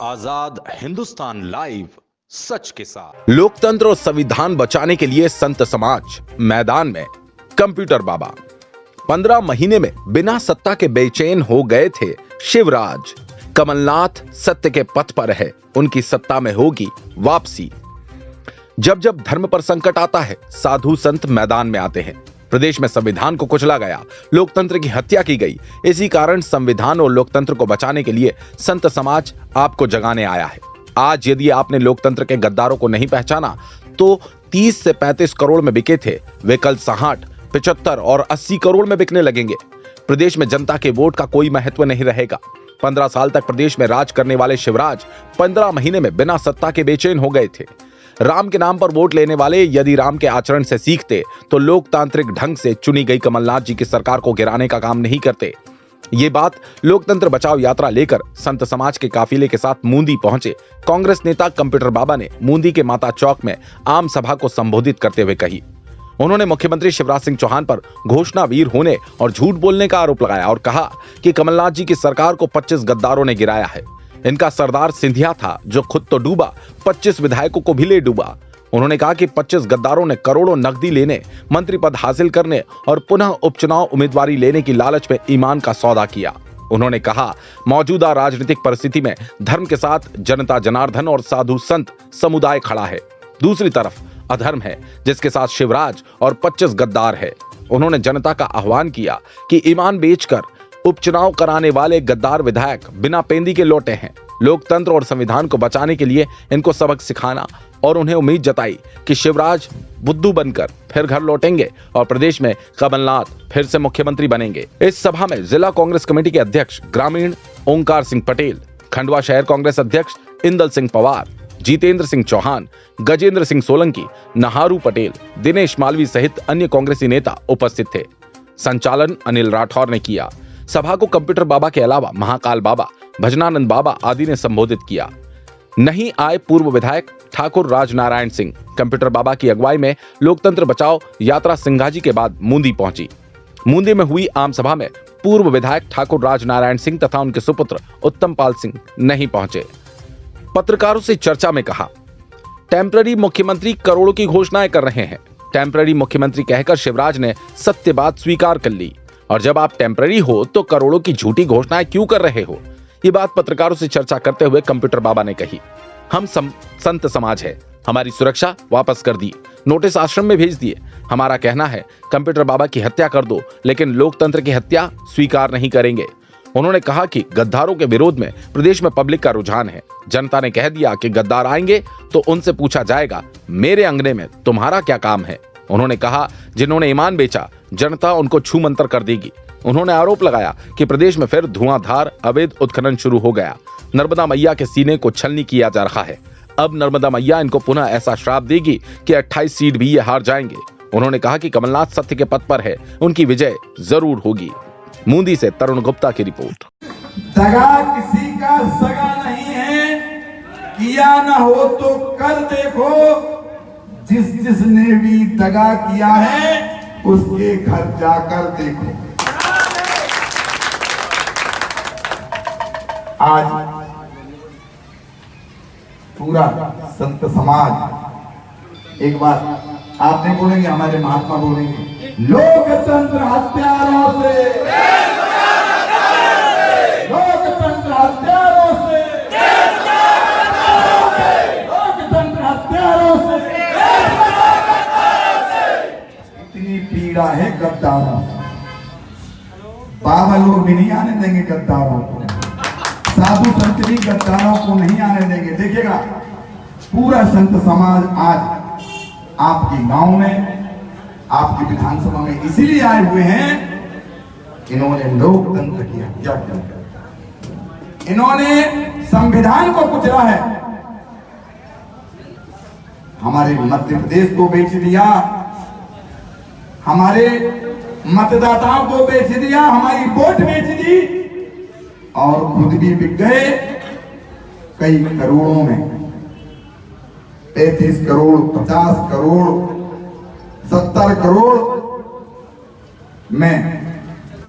आजाद Hindustan live, सच के साथ। लोकतंत्र और संविधान बचाने के लिए संत समाज मैदान में। कंप्यूटर बाबा 15 महीने में बिना सत्ता के बेचैन हो गए थे शिवराज। कमलनाथ सत्य के पथ पर है, उनकी सत्ता में होगी वापसी। जब जब धर्म पर संकट आता है, साधु संत मैदान में आते हैं। प्रदेश में संविधान को कुचला गया, लोकतंत्र की हत्या की गई। इसी कारण संविधान और लोकतंत्र को बचाने के लिए संत समाज आपको जगाने आया है। आज यदि आपने लोकतंत्र के गद्दारों को नहीं पहचाना तो 30 से 35 करोड़ में बिके थे, वे कल 60, 75 और 80 करोड़ में बिकने लगेंगे। प्रदेश में जनता के वोट का कोई महत्व नहीं रहेगा। 15 साल तक प्रदेश में राज करने वाले शिवराज 15 महीने में बिना सत्ता के बेचैन हो गए थे। राम के नाम पर वोट लेने वाले यदि राम के आचरण से सीखते तो लोकतांत्रिक ढंग से चुनी गई कमलनाथ जी की सरकार को गिराने का काम नहीं करते। ये बात लोकतंत्र बचाओ यात्रा लेकर संत समाज के काफिले के साथ मूंदी पहुंचे कांग्रेस नेता कंप्यूटर बाबा ने मूंदी के माता चौक में आम सभा को संबोधित करते हुए कही। उन्होंने मुख्यमंत्री शिवराज सिंह चौहान पर घोषणावीर होने और झूठ बोलने का आरोप लगाया और कहा कि कमलनाथ जी की सरकार को 25 गद्दारों ने गिराया है। इनका सरदार सिंधिया था जो खुद तो डूबा, 25 विधायकों को भी ले डूबा। उन्होंने कहा कि 25 गद्दारों ने करोड़ों नकदी लेने, मंत्री पद हासिल करने और पुनः उपचुनाव उम्मीदवारी लेने की लालच में ईमान का सौदा किया। उन्होंने कहा, मौजूदा राजनीतिक परिस्थिति में धर्म के साथ जनता जनार्दन और साधु संत समुदाय खड़ा है। दूसरी तरफ अधर्म है जिसके साथ शिवराज और 25 गद्दार है। उन्होंने जनता का आह्वान किया कि ईमान बेचकर उपचुनाव कराने वाले गद्दार विधायक बिना पेंदी के लौटे हैं। लोकतंत्र और संविधान को बचाने के लिए इनको सबक सिखाना और उन्हें उम्मीद जताई कि शिवराज बुद्धू बनकर फिर घर लौटेंगे और प्रदेश में कमलनाथ फिर से मुख्यमंत्री बनेंगे। इस सभा में जिला कांग्रेस कमेटी के अध्यक्ष ग्रामीण ओंकार सिंह पटेल, खंडवा शहर कांग्रेस अध्यक्ष इंदल सिंह पवार, जितेंद्र सिंह चौहान, गजेंद्र सिंह सोलंकी, नहारू पटेल, दिनेश मालवी सहित अन्य कांग्रेसी नेता उपस्थित थे। संचालन अनिल राठौर ने किया। सभा को कंप्यूटर बाबा के अलावा महाकाल बाबा, भजनानंद बाबा आदि ने संबोधित किया। नहीं आए पूर्व विधायक ठाकुर राजनारायण सिंह। कंप्यूटर बाबा की अगुवाई में लोकतंत्र बचाओ यात्रा सिंघाजी के बाद मूंदी पहुंची। मूंदी में हुई आम सभा में पूर्व विधायक ठाकुर राजनारायण सिंह तथा उनके सुपुत्र उत्तम पाल सिंह नहीं पहुंचे। पत्रकारों से चर्चा में कहा, टेम्पररी मुख्यमंत्री करोड़ों की घोषणाएं कर रहे हैं। टेम्पररी मुख्यमंत्री कहकर शिवराज ने सत्य बात स्वीकार कर ली और जब आप टेम्पररी हो तो करोड़ों की झूठी घोषणाएं क्यों कर रहे हो? ये बात पत्रकारों से चर्चा करते हुए कंप्यूटर बाबा ने कही। हम संत समाज है, हमारी सुरक्षा वापस कर दी, नोटिस आश्रम में भेज दिए। हमारा कहना है कंप्यूटर बाबा की हत्या कर दो, लेकिन लोकतंत्र की हत्या स्वीकार नहीं करेंगे। उन्होंने कहा कि गद्दारों के विरोध में प्रदेश में पब्लिक का रुझान है। जनता ने कह दिया कि गद्दार आएंगे तो उनसे पूछा जाएगा, मेरे अंगने में तुम्हारा क्या काम है? उन्होंने कहा, जिन्होंने ईमान बेचा जनता उनको छू मंतर कर देगी। उन्होंने आरोप लगाया कि प्रदेश में फिर धुआंधार अवैध उत्खनन शुरू हो गया। नर्मदा मैया के सीने को छलनी किया जा रहा है। अब नर्मदा मैया इनको पुनः ऐसा श्राप देगी कि 28 सीट भी ये हार जाएंगे। उन्होंने कहा कि कमलनाथ सत्य के पथ पर है, उनकी विजय जरूर होगी। मूंदी से तरुण गुप्ता की रिपोर्ट। दगा किसी का सगा नहीं है, किया ना हो तो कर देखो। जिसने भी दगा किया है उसके घर जाकर देखो। आज पूरा संत समाज एक बार आप नहीं बोलेंगे, हमारे महात्मा बोलेंगे, लोकतंत्र हत्यारों से, लोकतंत्र हत्यारों से, लोकतंत्र हत्यारों से। इतनी पीड़ा है गद्दारों से, बाबा लोग भी नहीं आने देंगे गद्दारों को, साधु संत भी गद्दारों को नहीं आने देंगे। देखिएगा पूरा संत समाज आज आपके गांव में, आपकी विधानसभा में इसीलिए आए हुए हैं, इन्होंने लोकतंत्र की हत्या की, इन्होंने संविधान को कुचला है, हमारे मध्य प्रदेश को बेच दिया, हमारे मतदाताओं को बेच दिया, हमारी वोट बेच दी और खुद भी बिक गए कई करोड़ों में। 35 करोड़, 50 करोड़, 70 करोड़ में